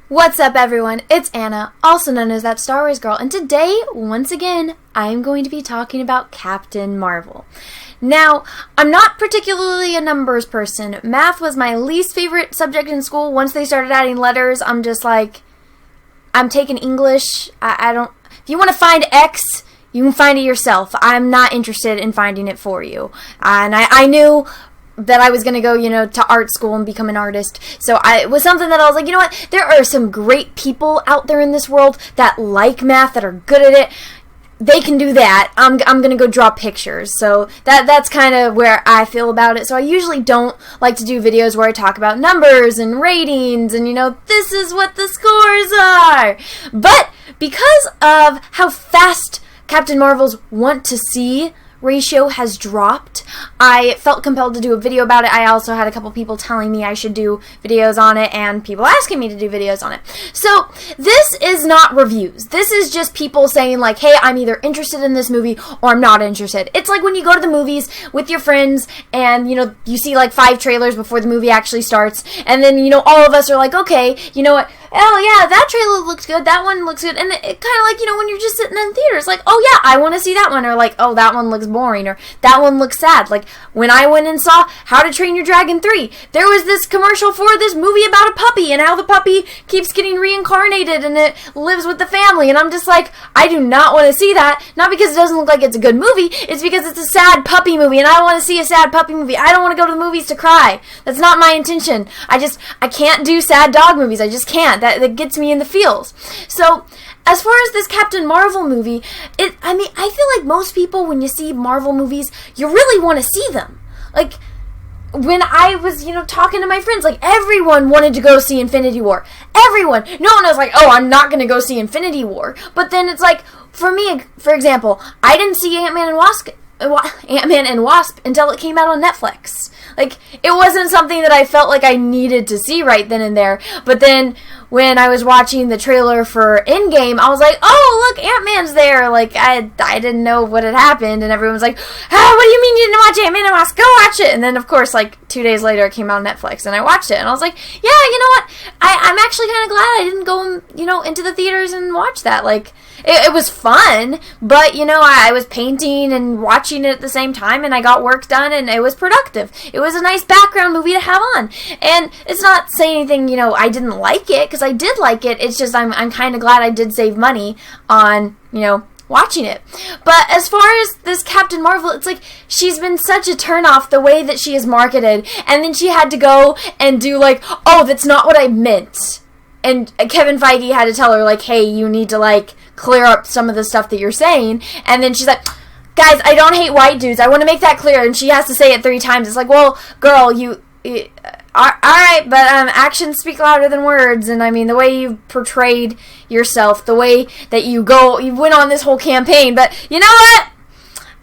What's up, everyone? It's Anna, also known as that Star Wars girl, and today, once again, I am going to be talking about Captain Marvel. Now, I'm not particularly a numbers person. Math was my least favorite subject in school. Once they started adding letters, I'm just like, I'm taking English. I don't... If you want to find X, you can find it yourself. I'm not interested in finding it for you. And I knew that I was going to go, to art school and become an artist. So it was something that I was like, you know what? There are some great people out there in this world that like math, that are good at it. They can do that. I'm going to go draw pictures. So that's kind of where I feel about it. So I usually don't like to do videos where I talk about numbers and ratings and, this is what the scores are. But because of how fast Captain Marvel's want to see ratio has dropped, I felt compelled to do a video about it. I also had a couple people telling me I should do videos on it and people asking me to do videos on it. So this is not reviews. This is just people saying like, hey, I'm either interested in this movie or I'm not interested. It's like when you go to the movies with your friends and, you see like 5 trailers before the movie actually starts, and then, all of us are like, okay, you know what? Oh, yeah, that trailer looks good, that one looks good, and it kind of like, when you're just sitting in theaters, like, oh, yeah, I want to see that one, or like, oh, that one looks boring, or that one looks sad. Like, when I went and saw How to Train Your Dragon 3, there was this commercial for this movie about a puppy, and how the puppy keeps getting reincarnated, and it lives with the family, and I'm just like, I do not want to see that, not because it doesn't look like it's a good movie, it's because it's a sad puppy movie, and I don't want to see a sad puppy movie. I don't want to go to the movies to cry. That's not my intention. I can't do sad dog movies. I just can't. That gets me in the feels. So, as far as this Captain Marvel movie, I feel like most people, when you see Marvel movies, you really want to see them. Like, when I was, talking to my friends, like, everyone wanted to go see Infinity War. Everyone. No one was like, oh, I'm not going to go see Infinity War. But then it's like, for me, for example, I didn't see Ant-Man and Wasp until it came out on Netflix. Like, it wasn't something that I felt like I needed to see right then and there. But then, when I was watching the trailer for Endgame, I was like, oh, look, Ant-Man's there. Like, I didn't know what had happened, and everyone was like, what do you mean you didn't watch Ant-Man and Wasp? Go watch it! And then, of course, like, 2 days later, it came out on Netflix, and I watched it, and I was like, yeah, you know what? I'm actually kind of glad I didn't go, into the theaters and watch that. Like, it was fun, but, I was painting and watching it at the same time, and I got work done, and it was productive. It was a nice background movie to have on. And it's not saying anything, I didn't like it, because I did like it. It's just I'm kind of glad I did save money on, watching it. But as far as this Captain Marvel, it's like she's been such a turnoff the way that she is marketed, and then she had to go and do like, oh, that's not what I meant. And Kevin Feige had to tell her, like, hey, you need to, like, clear up some of the stuff that you're saying. And then she's like, guys, I don't hate white dudes. I want to make that clear. And she has to say it 3 times. It's like, well, girl, alright, but actions speak louder than words. And, the way you portrayed yourself, the way that you went on this whole campaign. But, you know what?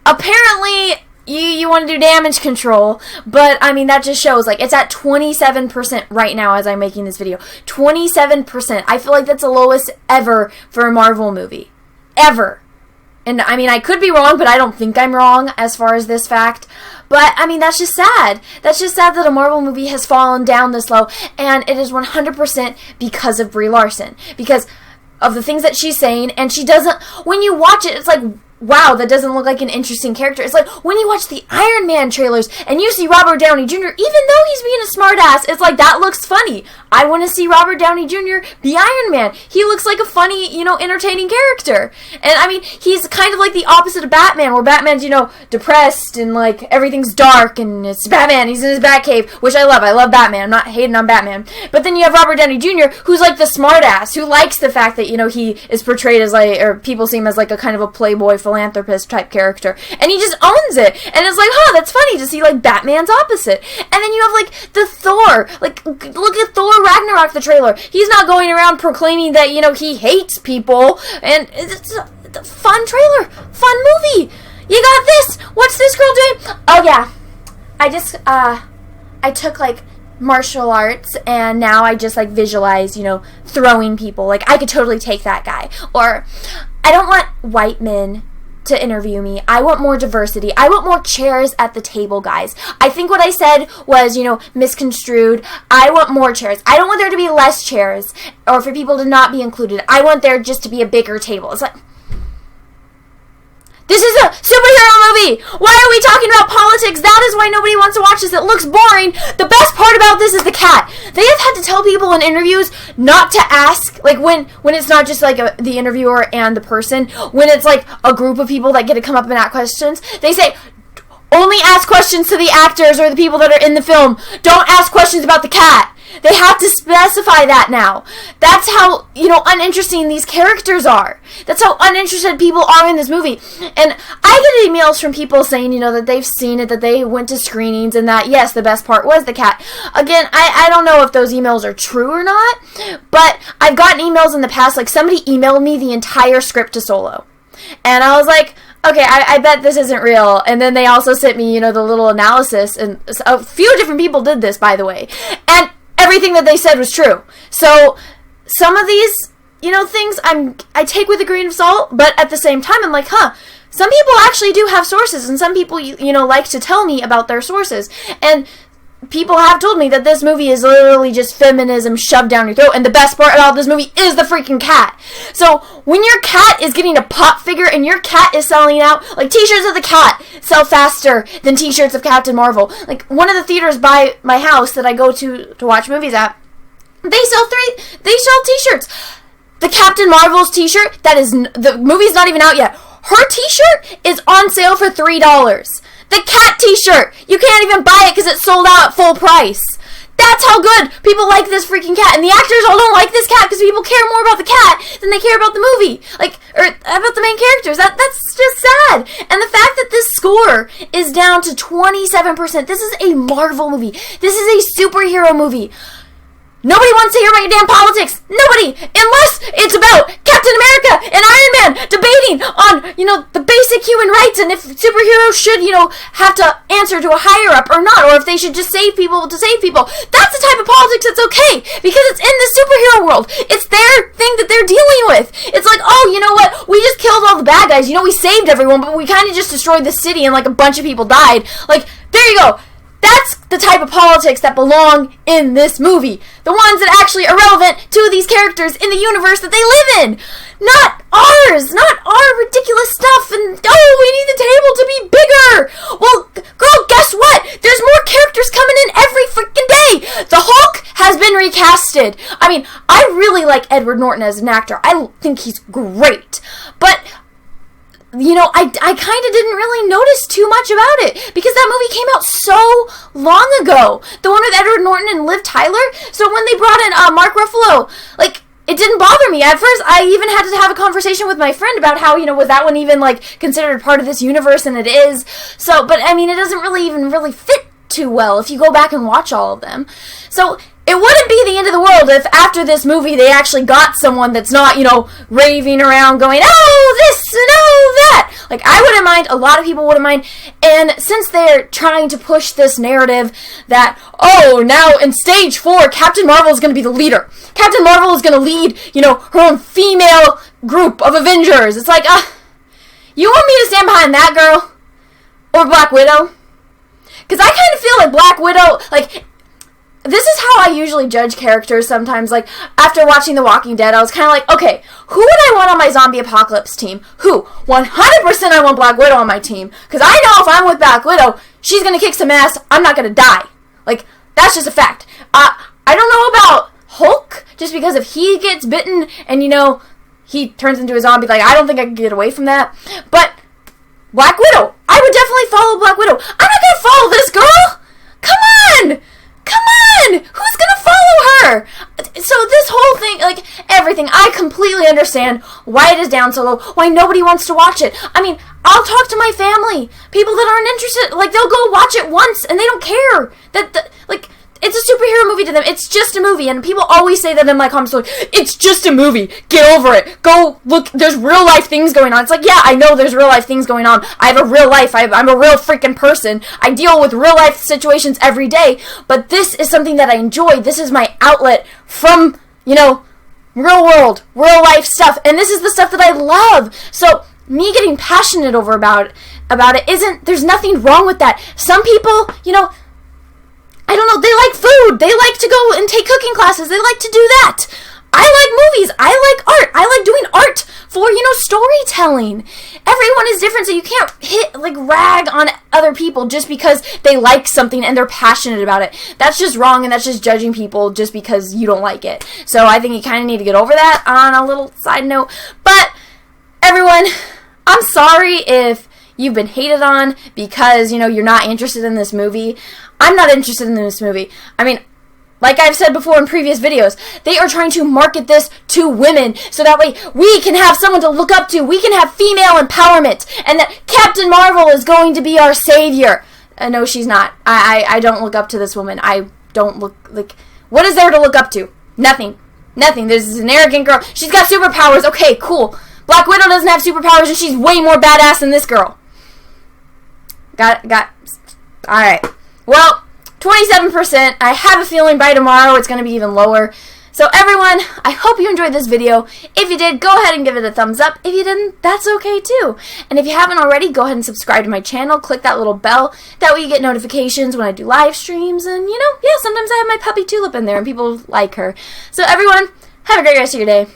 Apparently, you want to do damage control, but, that just shows, like, it's at 27% right now as I'm making this video. 27%. I feel like that's the lowest ever for a Marvel movie. Ever. And, I could be wrong, but I don't think I'm wrong as far as this fact. But, that's just sad. That's just sad that a Marvel movie has fallen down this low, and it is 100% because of Brie Larson. Because of the things that she's saying, and she doesn't, when you watch it, it's like, wow, that doesn't look like an interesting character. It's like when you watch the Iron Man trailers and you see Robert Downey Jr., even though he's being a smartass, it's like, that looks funny. I want to see Robert Downey Jr. be Iron Man. He looks like a funny, entertaining character. And, he's kind of like the opposite of Batman, where Batman's, depressed and, like, everything's dark and it's Batman. He's in his Batcave, which I love. I love Batman. I'm not hating on Batman. But then you have Robert Downey Jr., who's, like, the smartass, who likes the fact that, he is portrayed as, like, or people see him as, like, a kind of a playboy philanthropist type character, and he just owns it, and it's like, that's funny to see, like, Batman's opposite. And then you have, like, the Thor, like, look at Thor Ragnarok, the trailer. He's not going around proclaiming that, he hates people, and it's a fun trailer, fun movie. You got this. What's this girl doing? Oh, yeah. I took, like, martial arts, and now I just, like, visualize, throwing people. Like, I could totally take that guy. Or, I don't want white men to interview me. I want more diversity. I want more chairs at the table, guys. I think what I said was, misconstrued. I want more chairs. I don't want there to be less chairs or for people to not be included. I want there just to be a bigger table. It's like, this is a superhero movie! Why are we talking about politics? That is why nobody wants to watch this. It looks boring. The best part about this is the cat. They have had to tell people in interviews not to ask, like when it's not just like the interviewer and the person, when it's like a group of people that get to come up and ask questions, they say, only ask questions to the actors or the people that are in the film. Don't ask questions about the cat. They have to specify that now. That's how, uninteresting these characters are. That's how uninterested people are in this movie. And I get emails from people saying, that they've seen it, that they went to screenings, and that, yes, the best part was the cat. Again, I don't know if those emails are true or not, but I've gotten emails in the past, like somebody emailed me the entire script to Solo. And I was like, okay, I bet this isn't real. And then they also sent me, the little analysis, and a few different people did this, by the way. And everything that they said was true. So some of these, things I take with a grain of salt, but at the same time I'm like, some people actually do have sources, and some people, like to tell me about their sources. And people have told me that this movie is literally just feminism shoved down your throat, and the best part about this movie is the freaking cat. So when your cat is getting a pop figure and your cat is selling out, like t-shirts of the cat sell faster than t-shirts of Captain Marvel. Like one of the theaters by my house that I go to watch movies at, they sell t-shirts. The Captain Marvel's t-shirt, the movie's not even out yet. Her t-shirt is on sale for $3. The cat t-shirt, you can't even buy it because it's sold out at full price. That's how good people like this freaking cat. And the actors all don't like this cat because people care more about the cat than they care about the movie. Or about the main characters. That's just sad. And the fact that this score is down to 27%. This is a Marvel movie. This is a superhero movie. Nobody wants to hear about your damn politics. Nobody. Unless it's about Captain America and Iron Man debating on, the basic human rights and if superheroes should, have to answer to a higher up or not, or if they should just save people to save people. That's the type of politics that's okay because it's in the superhero world. It's their thing that they're dealing with. It's like, oh, you know what? We just killed all the bad guys. We saved everyone, but we kind of just destroyed the city and a bunch of people died. There you go. That's the type of politics that belong in this movie. The ones that actually are relevant to these characters in the universe that they live in. Not ours. Not our ridiculous stuff. And, we need the table to be bigger. Well, girl, guess what? There's more characters coming in every freaking day. The Hulk has been recasted. I really like Edward Norton as an actor. I think he's great. But I kind of didn't really notice too much about it because that movie came out so long ago. The one with Edward Norton and Liv Tyler. So when they brought in Mark Ruffalo, it didn't bother me. At first, I even had to have a conversation with my friend about how, was that one even, considered part of this universe, and it is. So, but, it doesn't really even fit too well if you go back and watch all of them. So it wouldn't be the end of the world if after this movie they actually got someone that's not, raving around going, oh, this and oh, that. I wouldn't mind. A lot of people wouldn't mind. And since they're trying to push this narrative that, now in stage 4, Captain Marvel is going to be the leader. Captain Marvel is going to lead, her own female group of Avengers. It's like, you want me to stand behind that girl? Or Black Widow? Because I kind of feel like Black Widow, this is how I usually judge characters sometimes. After watching The Walking Dead, I was kind of like, okay, who would I want on my zombie apocalypse team? Who? 100% I want Black Widow on my team. Because I know if I'm with Black Widow, she's going to kick some ass. I'm not going to die. That's just a fact. I don't know about Hulk, just because if he gets bitten and, he turns into a zombie, I don't think I can get away from that. But Black Widow, I would definitely follow Black Widow. I'm not going to follow this girl. Come on. Who's gonna follow her? So this whole thing, everything, I completely understand why it is down so low, why nobody wants to watch it. I'll talk to my family, people that aren't interested, they'll go watch it once and they don't care. It's a superhero movie to them. It's just a movie. And people always say that in my comments, it's just a movie. Get over it. Go look. There's real life things going on. It's yeah, I know there's real life things going on. I have a real life. I'm a real freaking person. I deal with real life situations every day. But this is something that I enjoy. This is my outlet from, real world, real life stuff. And this is the stuff that I love. So me getting passionate about it there's nothing wrong with that. Some people, you know, I don't know, they like food. They like to go and take cooking classes. They like to do that. I like movies. I like art. I like doing art for, you know, storytelling. Everyone is different, so you can't rag on other people just because they like something and they're passionate about it. That's just wrong, and that's just judging people just because you don't like it. So I think you kind of need to get over that on a little side note. But everyone, I'm sorry if you've been hated on because, you know, you're not interested in this movie. I'm not interested in this movie. I mean, like I've said before in previous videos, they are trying to market this to women so that way we can have someone to look up to. We can have female empowerment, and that Captain Marvel is going to be our savior. No, she's not. I don't look up to this woman. I don't look like... What is there to look up to? Nothing. Nothing. There's an arrogant girl. She's got superpowers. Okay, cool. Black Widow doesn't have superpowers, and she's way more badass than this girl. Alright. Well, 27%. I have a feeling by tomorrow it's going to be even lower. So everyone, I hope you enjoyed this video. If you did, go ahead and give it a thumbs up. If you didn't, that's okay too. And if you haven't already, go ahead and subscribe to my channel. Click that little bell. That way you get notifications when I do live streams. And, you know, yeah, sometimes I have my puppy Tulip in there and people like her. So everyone, have a great rest of your day.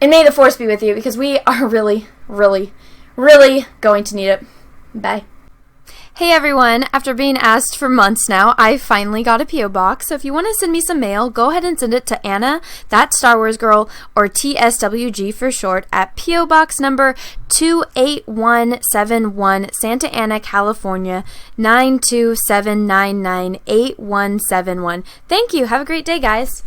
And may the force be with you, because we are really, really, really going to need it. Bye. Hey everyone, after being asked for months now, I finally got a P.O. box, so if you want to send me some mail, go ahead and send it to Anna, that Star Wars girl, or TSWG for short, at P.O. Box number 28171, Santa Ana, California, 927998171. Thank you, have a great day guys.